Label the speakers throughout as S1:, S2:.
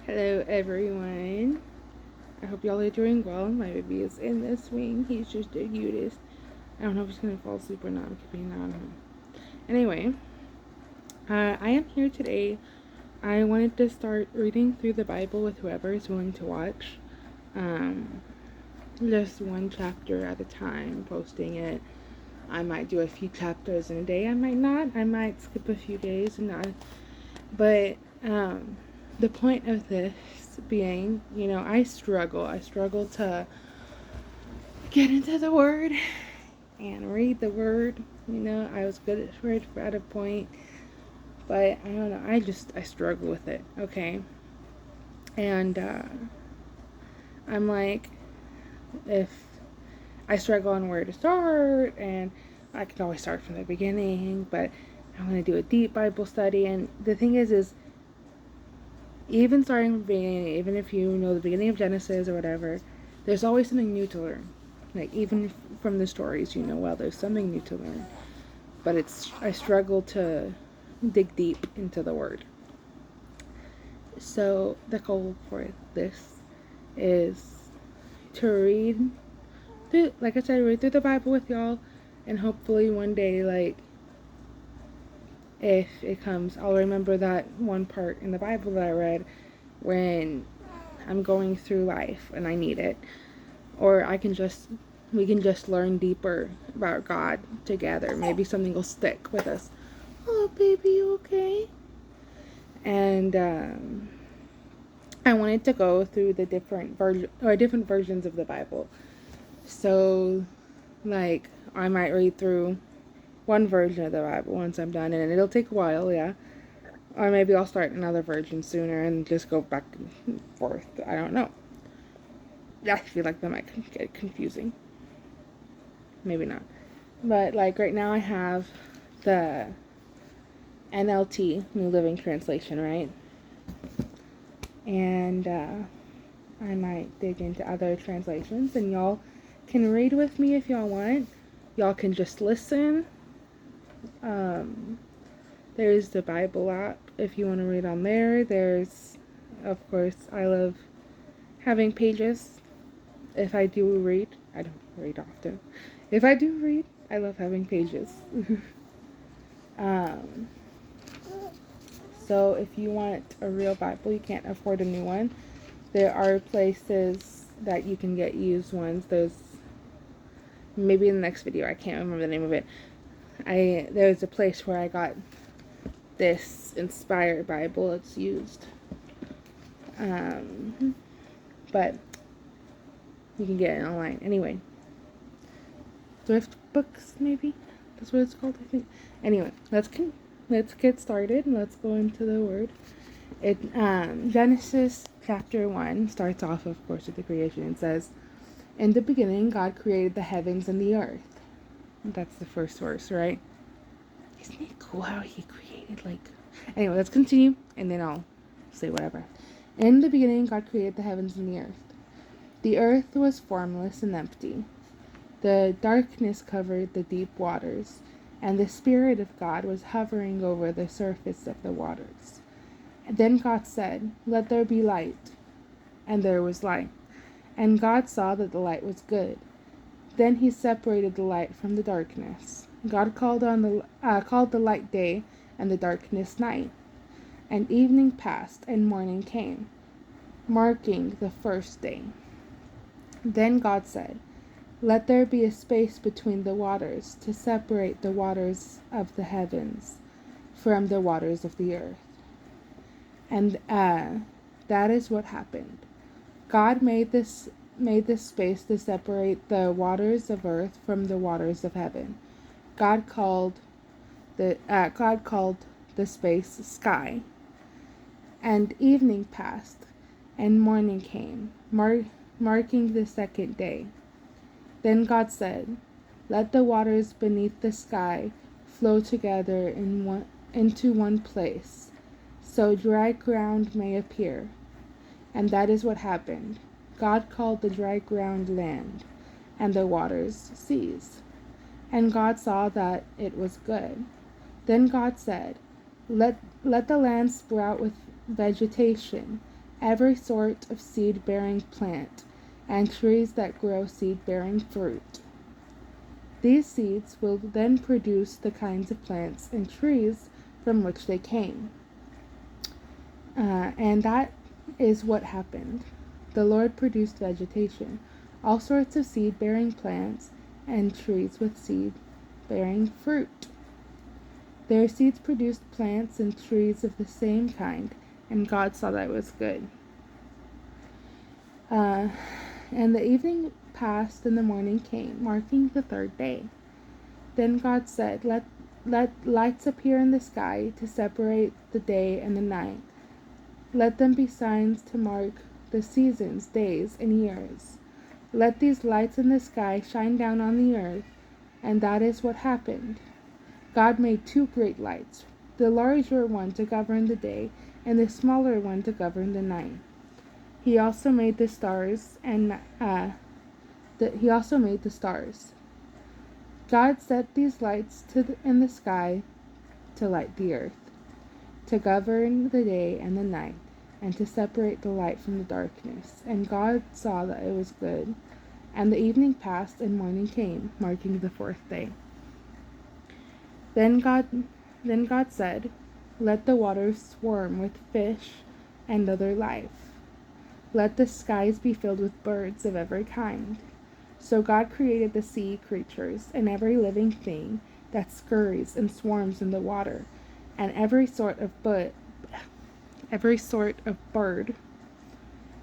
S1: Hello everyone. I hope y'all are doing well. My baby is in the swing. He's just the cutest. I don't know if he's gonna fall asleep or not. I'm keeping an eye on him. Anyway, I am here today. I wanted to start reading through the Bible with whoever is willing to watch. Um, just one chapter at a time, posting it. I might do a few chapters in a day. I might not. I might skip a few days and not. But the point of this being, I struggle. I struggle to get into the Word and read the Word. I was good at Word at a point, but I don't know. I struggle with it. Okay, and I'm like, if I struggle on where to start, and I can always start from the beginning, but I want to do a deep Bible study. And the thing is even starting from the beginning, even if you know the beginning of Genesis or whatever, there's always something new to learn. Like, even from the stories, there's something new to learn. But I struggle to dig deep into the Word. So the goal for this is to read through, like I said, read through the Bible with y'all, and hopefully one day, if it comes, I'll remember that one part in the Bible that I read when I'm going through life and I need it. Or we can just learn deeper about God together. Maybe something will stick with us. Oh, baby, you okay? And I wanted to go through the different versions of the Bible. So, I might read through one version of the Bible once I'm done, and it'll take a while, yeah. Or maybe I'll start another version sooner and just go back and forth. I don't know. I feel like that might get confusing. Maybe not. But, right now I have the NLT, New Living Translation, right? And I might dig into other translations, and y'all can read with me if y'all want. Y'all can just listen. There's the Bible app if you want to read on there. There's, of course, I love having pages. If I do read, I don't read often. If I do read, I love having pages. So if you want a real Bible, you can't afford a new one. There are places that you can get used ones. Maybe in the next video, I can't remember the name of it. There's a place where I got this inspired Bible. It's used. But you can get it online. Anyway. Thrift books, maybe? That's what it's called, I think. Anyway, let's get started and let's go into the Word. Genesis chapter 1 starts off, of course, with the creation. It says, "In the beginning, God created the heavens and the earth." That's the first verse, right? Isn't it cool how he created, Anyway, let's continue, and then I'll say whatever. "In the beginning, God created the heavens and the earth. The earth was formless and empty. The darkness covered the deep waters, and the Spirit of God was hovering over the surface of the waters. And then God said, 'Let there be light.' And there was light. And God saw that the light was good. Then he separated the light from the darkness. God called the light day, and the darkness night. And evening passed, and morning came, marking the first day. Then God said, 'Let there be a space between the waters to separate the waters of the heavens from the waters of the earth.' And that is what happened. God made this space to separate the waters of earth from the waters of heaven. God called the space sky. And evening passed, and morning came, marking the second day. Then God said, 'Let the waters beneath the sky flow together into one place, so dry ground may appear.' And that is what happened. God called the dry ground land, and the waters seas. And God saw that it was good. Then God said, 'Let the land sprout with vegetation, every sort of seed-bearing plant, and trees that grow seed-bearing fruit. These seeds will then produce the kinds of plants and trees from which they came. And that is what happened. The Lord produced vegetation, all sorts of seed-bearing plants, and trees with seed-bearing fruit. Their seeds produced plants and trees of the same kind, and God saw that it was good. And the evening passed and the morning came, marking the third day. Then God said, Let lights appear in the sky to separate the day and the night. Let them be signs to mark the seasons, days, and years. Let these lights in the sky shine down on the earth. And that is what happened. God made two great lights, the larger one to govern the day, and the smaller one to govern the night. He also made the stars, God set these lights in the sky to light the earth, to govern the day and the night, and to separate the light from the darkness. And God saw that it was good. And the evening passed and morning came, marking the fourth day. Then God said, Let the waters swarm with fish and other life. Let the skies be filled with birds of every kind. So God created the sea creatures and every living thing that scurries and swarms in the water, and every sort of bird,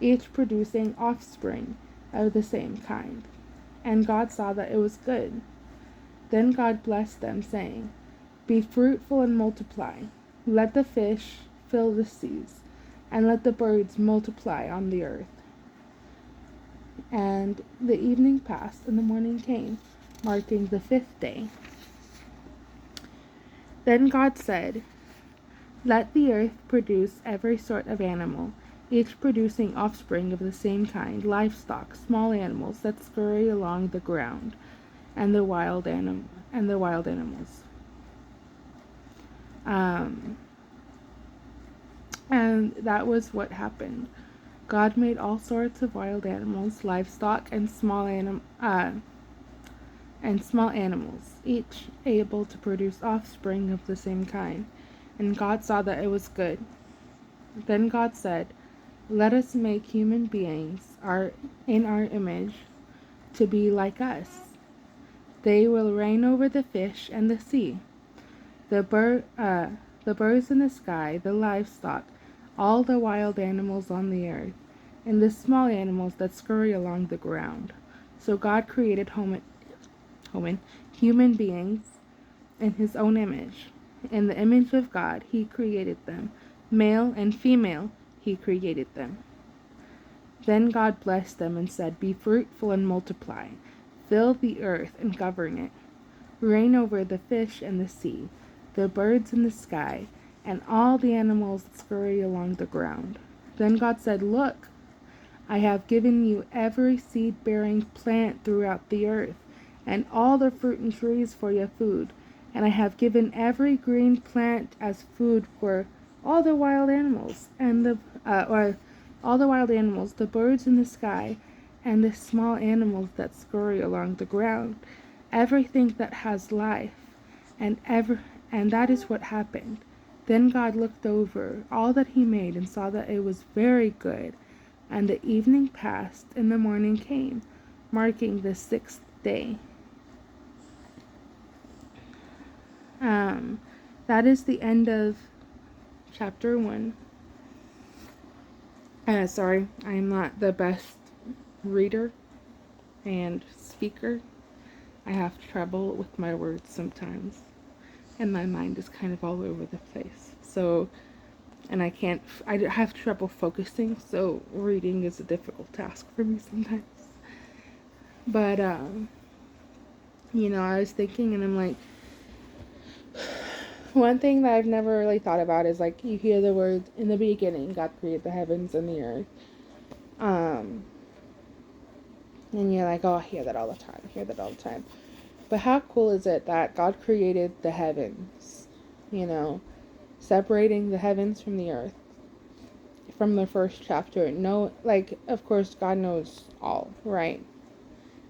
S1: each producing offspring of the same kind. And God saw that it was good. Then God blessed them, saying, Be fruitful and multiply. Let the fish fill the seas, and let the birds multiply on the earth. And the evening passed, and the morning came, marking the fifth day. Then God said, Let the earth produce every sort of animal, each producing offspring of the same kind, livestock, small animals that scurry along the ground, and the wild animals. And that was what happened. God made all sorts of wild animals, livestock, and small animals, each able to produce offspring of the same kind. And God saw that it was good. Then God said, Let us make human beings in our image, to be like us. They will reign over the fish and the sea, the birds in the sky, the livestock, all the wild animals on the earth, and the small animals that scurry along the ground. So God created human beings in his own image. In the image of God, he created them. Male and female, he created them. Then God blessed them and said, Be fruitful and multiply. Fill the earth and govern it. Reign over the fish and the sea, the birds in the sky, and all the animals that scurry along the ground. Then God said, Look, I have given you every seed-bearing plant throughout the earth, and all the fruit and trees for your food. And I have given every green plant as food for all the wild animals, the birds in the sky, and the small animals that scurry along the ground, everything that has life, and that is what happened. Then God looked over all that he made and saw that it was very good. And the evening passed and the morning came, marking the sixth day. That is the end of chapter 1. Sorry, I'm not the best reader and speaker. I have trouble with my words sometimes, and my mind is kind of all over the place. So, and I have trouble focusing, so reading is a difficult task for me sometimes. But, I was thinking, and I'm like, one thing that I've never really thought about is, like, you hear the word, in the beginning, God created the heavens and the earth. And you're like, oh, I hear that all the time. But how cool is it that God created the heavens, separating the heavens from the earth, from the first chapter. No, like, of course, God knows all, right?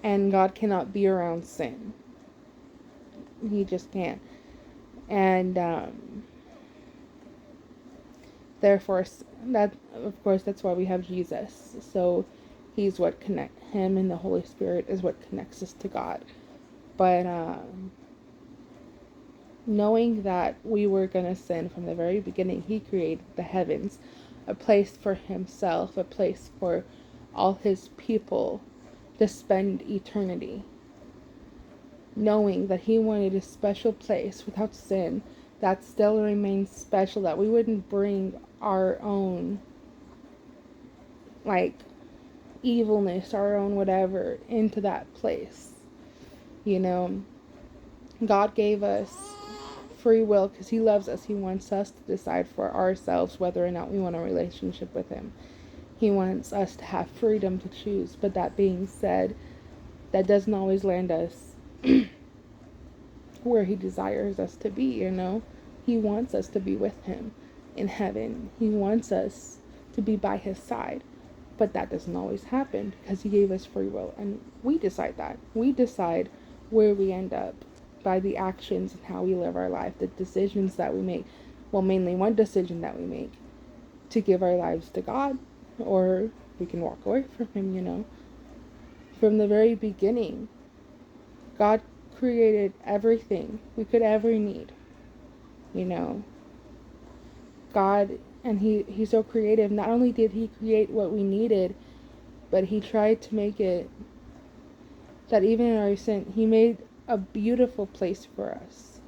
S1: And God cannot be around sin. He just can't. And therefore, that, of course, that's why we have Jesus. So he's what connect him, and the Holy Spirit is what connects us to God. But knowing that we were going to sin from the very beginning, he created the heavens, a place for himself, a place for all his people to spend eternity. Knowing that he wanted a special place without sin that still remains special, that we wouldn't bring our own, like, evilness, our own whatever, into that place. You know, God gave us free will because he loves us. He wants us to decide for ourselves whether or not we want a relationship with him. He wants us to have freedom to choose. But that being said, that doesn't always land us where he desires us to be, you know. He wants us to be with him in heaven. He wants us to be by his side. But that doesn't always happen because he gave us free will. And we decide that. We decide where we end up by the actions and how we live our life, the decisions that we make. Well, mainly one decision that we make, to give our lives to God, or we can walk away from him, you know. From the very beginning, God created everything we could ever need, you know. God, and he's so creative. Not only did he create what we needed, but he tried to make it that even in our sin, he made a beautiful place for us,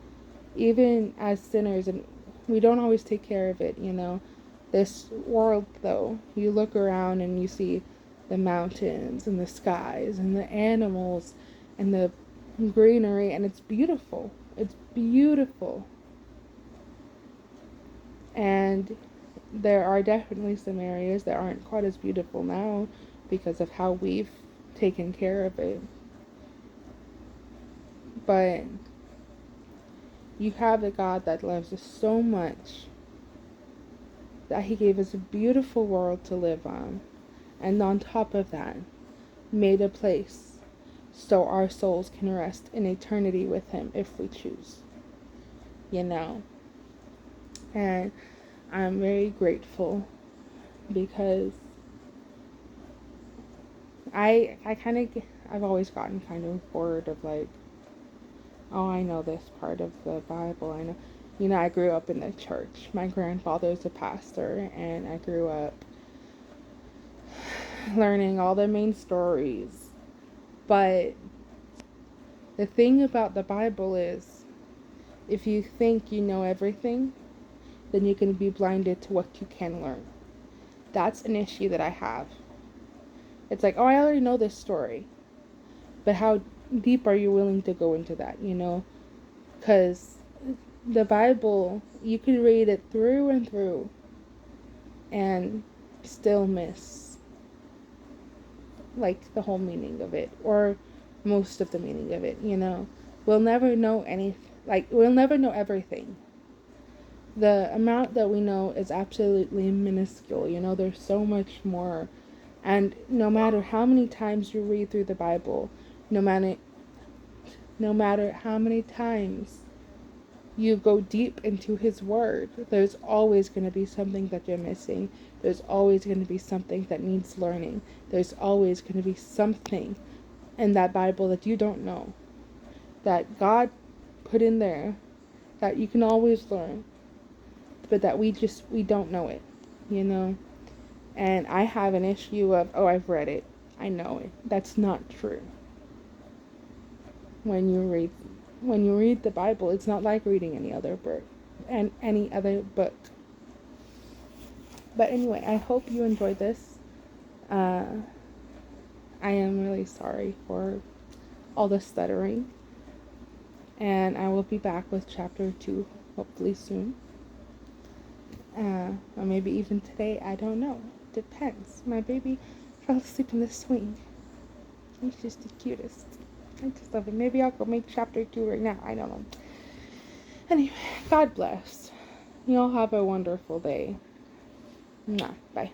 S1: even as sinners. And we don't always take care of it, you know. This world, though, you look around and you see the mountains and the skies and the animals and the greenery, and it's beautiful. It's beautiful. And there are definitely some areas that aren't quite as beautiful now because of how we've taken care of it. But you have a God that loves us so much that he gave us a beautiful world to live on. And on top of that, made a place so our souls can rest in eternity with him if we choose. You know? And I'm very grateful because I've always gotten kind of bored of, like, oh, I know this part of the Bible. I know, you know, I grew up in the church. My grandfather's a pastor, and I grew up learning all the main stories. But the thing about the Bible is, if you think you know everything, then you can be blinded to what you can learn. That's an issue that I have. It's like, oh, I already know this story. But how deep are you willing to go into that, you know? Because the Bible, you can read it through and through and still miss, like, the whole meaning of it, or most of the meaning of it, you know? We'll never know we'll never know everything. The amount that we know is absolutely minuscule, you know? There's so much more. And no matter how many times you read through the Bible, no matter how many times you go deep into his word, there's always going to be something that you're missing. There's always going to be something that needs learning. There's always going to be something in that Bible that you don't know, that God put in there, that you can always learn, but that we don't know it, you know? And I have an issue of, oh, I've read it, I know it. That's not true. When you read the Bible, it's not like reading any other book. But anyway, I hope you enjoyed this. I am really sorry for all the stuttering. And I will be back with chapter 2 hopefully soon. Or maybe even today, I don't know. Depends. My baby fell asleep in the swing. He's just the cutest. I just love it. Maybe I'll go make chapter 2 right now. I don't know. Anyway, God bless. You all have a wonderful day. Bye.